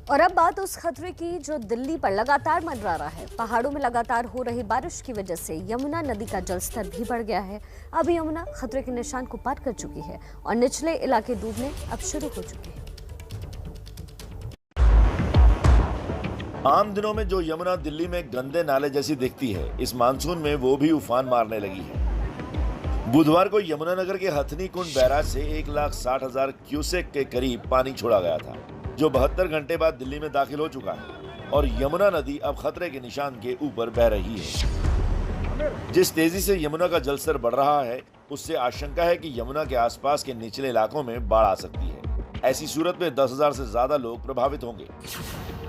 और अब बात उस खतरे की जो दिल्ली पर लगातार मंडरा रहा है। पहाड़ों में लगातार हो रही बारिश की वजह से यमुना नदी का जलस्तर भी बढ़ गया है। अब यमुना खतरे के निशान को पार कर चुकी है और निचले इलाके डूबने अब शुरू हो चुके हैं। आम दिनों में जो यमुना दिल्ली में गंदे नाले जैसी दिखती है, इस मानसून में वो भी उफान मारने लगी है। बुधवार को यमुनानगर के हथनी कुंड बैराज से 1,60,000 क्यूसेक के करीब पानी छोड़ा गया था, जो 72 घंटे बाद दिल्ली में दाखिल हो चुका है और यमुना नदी अब खतरे के निशान के ऊपर बह रही है। जिस तेजी से यमुना का जलस्तर बढ़ रहा है, उससे आशंका है कि यमुना के आसपास के निचले इलाकों में बाढ़ आ सकती है। ऐसी सूरत में 10,000 से ज्यादा लोग प्रभावित होंगे।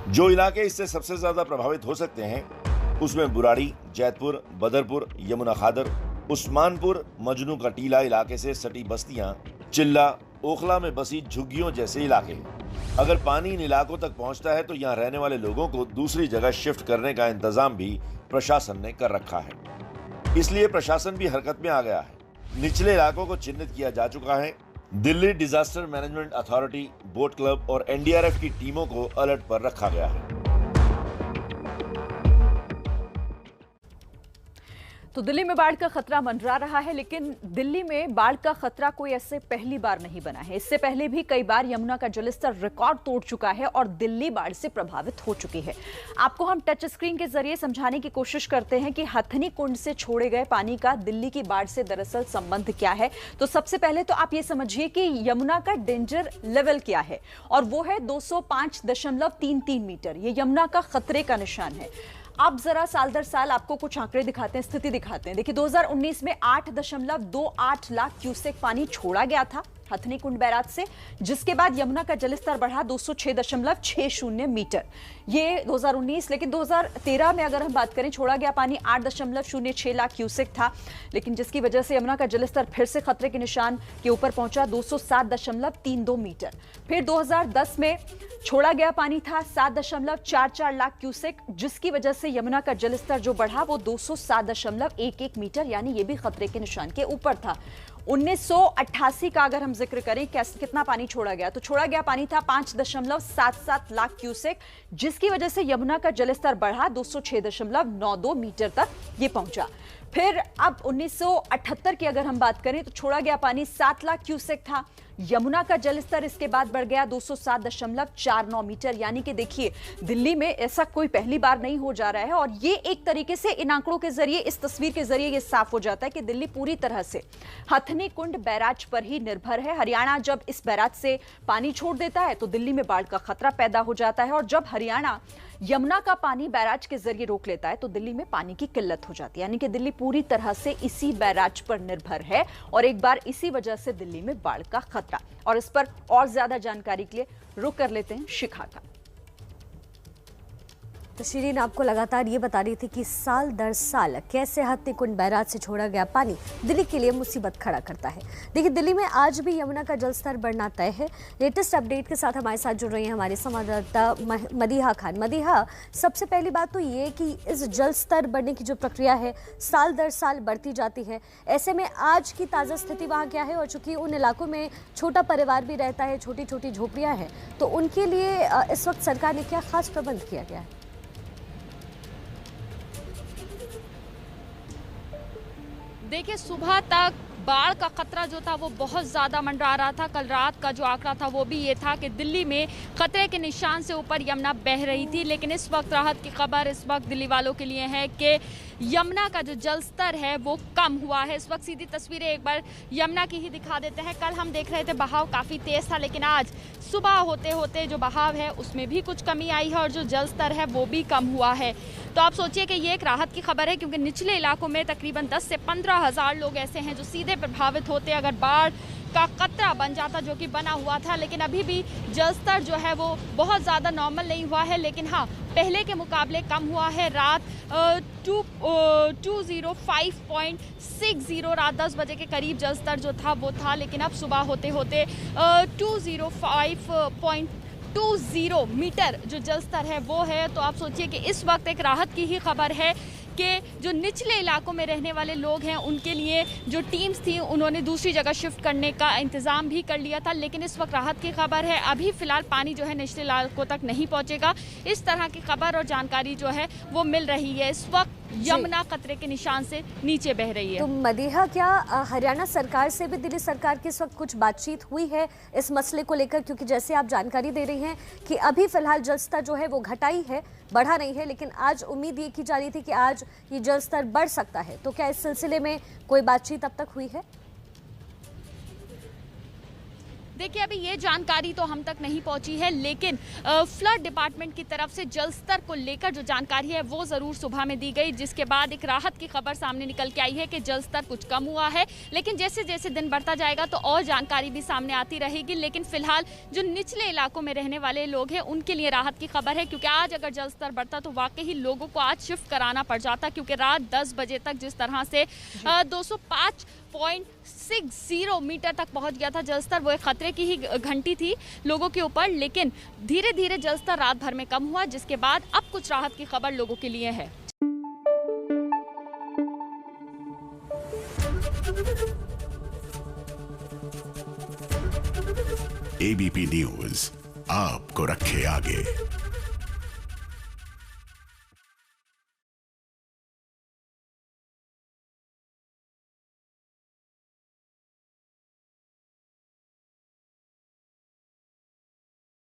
जो इलाके इससे सबसे ज्यादा प्रभावित हो सकते हैं, उसमें बुराड़ी, जैतपुर, बदरपुर, यमुना खादर, उस्मानपुर, मजनू का टीला इलाके से सटी बस्तियां, चिल्ला, ओखला में बसी झुग्गियों जैसे इलाके। अगर पानी इन इलाकों तक पहुंचता है तो यहां रहने वाले लोगों को दूसरी जगह शिफ्ट करने का इंतजाम भी प्रशासन ने कर रखा है। इसलिए प्रशासन भी हरकत में आ गया है। निचले इलाकों को चिन्हित किया जा चुका है। Delhi disaster management authority, boat club और एनडीआरएफ की टीमों को अलर्ट पर रखा गया है। तो दिल्ली में बाढ़ का खतरा मंडरा रहा है, लेकिन दिल्ली में बाढ़ का खतरा कोई ऐसे पहली बार नहीं बना है। इससे पहले भी कई बार यमुना का जलस्तर रिकॉर्ड तोड़ चुका है और दिल्ली बाढ़ से प्रभावित हो चुकी है। आपको हम टच स्क्रीन के जरिए समझाने की कोशिश करते हैं कि हथनी कुंड से छोड़े गए पानी का दिल्ली की बाढ़ से दरअसल संबंध क्या है। तो सबसे पहले तो आप ये समझिए कि यमुना का डेंजर लेवल क्या है, और वो है 205.33 मीटर। ये यमुना का खतरे का निशान है। अब जरा साल दर साल आपको कुछ आंकड़े दिखाते हैं, स्थिति दिखाते हैं। देखिए 2019 में 8.28 लाख क्यूसेक पानी छोड़ा गया था हथनी कुंड बैराज से, जिसके बाद यमुना का जलस्तर बढ़ा 206.60 मीटर। ये 2019, लेकिन 2013 में अगर हम बात करें, छोड़ा गया पानी 8.06 लाख क्यूसेक था, लेकिन जिसकी वजह से यमुना का जलस्तर फिर से खतरे के निशान के ऊपर पहुंचा 207.32 मीटर। फिर 2010 में छोड़ा गया पानी था 7.44 लाख क्यूसेक, जिसकी वजह से यमुना का जलस्तर जो बढ़ा वो 207.11 मीटर, यानी ये भी खतरे के निशान के ऊपर था। 1988 का अगर हम जिक्र करें कितना पानी छोड़ा गया, तो छोड़ा गया पानी था 5.77 लाख क्यूसेक, जिसकी वजह से यमुना का जलस्तर बढ़ा 206.92 मीटर तक ये पहुंचा। फिर अब 1978 की अगर हम बात करें तो छोड़ा गया पानी 7 लाख क्यूसेक था। यमुना का जलस्तर इसके बाद बढ़ गया 207.49 मीटर, यानी कि देखिए दिल्ली में ऐसा कोई पहली बार नहीं हो जा रहा है। और ये एक तरीके से इन आंकड़ों के जरिए, इस तस्वीर के जरिए ये साफ हो जाता है कि दिल्ली पूरी तरह से हथनी कुंड बैराज पर ही निर्भर है। हरियाणा जब इस बैराज से पानी छोड़ देता है तो दिल्ली में बाढ़ का खतरा पैदा हो जाता है, और जब हरियाणा यमुना का पानी बैराज के जरिए रोक लेता है तो दिल्ली में पानी की किल्लत हो जाती है। यानी कि दिल्ली पूरी तरह से इसी बैराज पर निर्भर है, और एक बार इसी वजह से दिल्ली में बाढ़ का खतरा। और इस पर और ज्यादा जानकारी के लिए रुक कर लेते हैं शिखा का। तो शिरीन आपको लगातार ये बता रही थी कि साल दर साल कैसे हथनी कुंड बैराज से छोड़ा गया पानी दिल्ली के लिए मुसीबत खड़ा करता है। देखिए दिल्ली में आज भी यमुना का जलस्तर बढ़ना तय है। लेटेस्ट अपडेट के साथ हमारे साथ जुड़ रही हैं हमारे संवाददाता मदीहा खान। मदीहा, सबसे पहली बात तो ये कि इस जलस्तर बढ़ने की जो प्रक्रिया है साल दर साल बढ़ती जाती है, ऐसे में आज की ताज़ा स्थिति वहाँ क्या है? और चूंकि उन इलाकों में छोटा परिवार भी रहता है, छोटी छोटी झोपड़ियाँ हैं, तो उनके लिए इस वक्त सरकार ने क्या खास प्रबंध किया गया है? देखिए सुबह तक बाढ़ का खतरा जो था वो बहुत ज़्यादा मंडरा रहा था। कल रात का जो आंकड़ा था वो भी ये था कि दिल्ली में खतरे के निशान से ऊपर यमुना बह रही थी, लेकिन इस वक्त राहत की खबर इस वक्त दिल्ली वालों के लिए है कि यमुना का जो जल स्तर है वो कम हुआ है। इस वक्त सीधी तस्वीरें एक बार यमुना की ही दिखा देते हैं। कल हम देख रहे थे बहाव काफ़ी तेज़ था, लेकिन आज सुबह होते होते जो बहाव है उसमें भी कुछ कमी आई है और जो जल स्तर है वो भी कम हुआ है। तो आप सोचिए कि ये एक राहत की खबर है, क्योंकि निचले इलाकों में तकरीबन 10 से 15 हज़ार लोग ऐसे हैं जो सीधे प्रभावित होते अगर बाढ़ का खतरा बन जाता, जो कि बना हुआ था। लेकिन अभी भी जलस्तर जो है वो बहुत ज़्यादा नॉर्मल नहीं हुआ है, लेकिन हाँ पहले के मुकाबले कम हुआ है। रात 205.60 रात 10 बजे के करीब जलस्तर जो था वो था, लेकिन अब सुबह होते होते 205.20 मीटर जो जलस्तर है वो है। तो आप सोचिए कि इस वक्त एक राहत की ही खबर है कि जो निचले इलाकों में रहने वाले लोग हैं उनके लिए जो टीम्स थी उन्होंने दूसरी जगह शिफ्ट करने का इंतज़ाम भी कर लिया था, लेकिन इस वक्त राहत की खबर है। अभी फिलहाल पानी जो है निचले इलाकों तक नहीं पहुंचेगा, इस तरह की खबर और जानकारी जो है वो मिल रही है। इस वक्त यमुना खतरे के निशान से नीचे बह रही है। तो मदीहा, क्या हरियाणा सरकार से भी दिल्ली सरकार की इस वक्त कुछ बातचीत हुई है इस मसले को लेकर? क्योंकि जैसे आप जानकारी दे रही हैं कि अभी फिलहाल जलस्तर जो है वो घटा ही है, बढ़ा नहीं है, लेकिन आज उम्मीद ये की जा रही थी कि आज ये जलस्तर बढ़ सकता है। तो क्या इस सिलसिले में कोई बातचीत अब तक हुई है? देखिए, अभी ये जानकारी तो हम तक नहीं पहुंची है, लेकिन फ्लड डिपार्टमेंट की तरफ से जल स्तर को लेकर जो जानकारी है वो ज़रूर सुबह में दी गई, जिसके बाद एक राहत की खबर सामने निकल के आई है कि जल स्तर कुछ कम हुआ है। लेकिन जैसे जैसे दिन बढ़ता जाएगा तो और जानकारी भी सामने आती रहेगी। लेकिन फिलहाल जो निचले इलाकों में रहने वाले लोग हैं उनके लिए राहत की खबर है, क्योंकि आज अगर जल स्तर बढ़ता तो वाकई ही लोगों को आज शिफ्ट कराना पड़ जाता, क्योंकि रात 10 बजे तक जिस तरह से 205.60 मीटर तक पहुंच गया था जलस्तर, वो एक खतरे की ही घंटी थी लोगों के ऊपर। लेकिन धीरे धीरे जलस्तर रात भर में कम हुआ, जिसके बाद अब कुछ राहत की खबर लोगों के लिए है। एबीपी न्यूज आपको रखे आगे।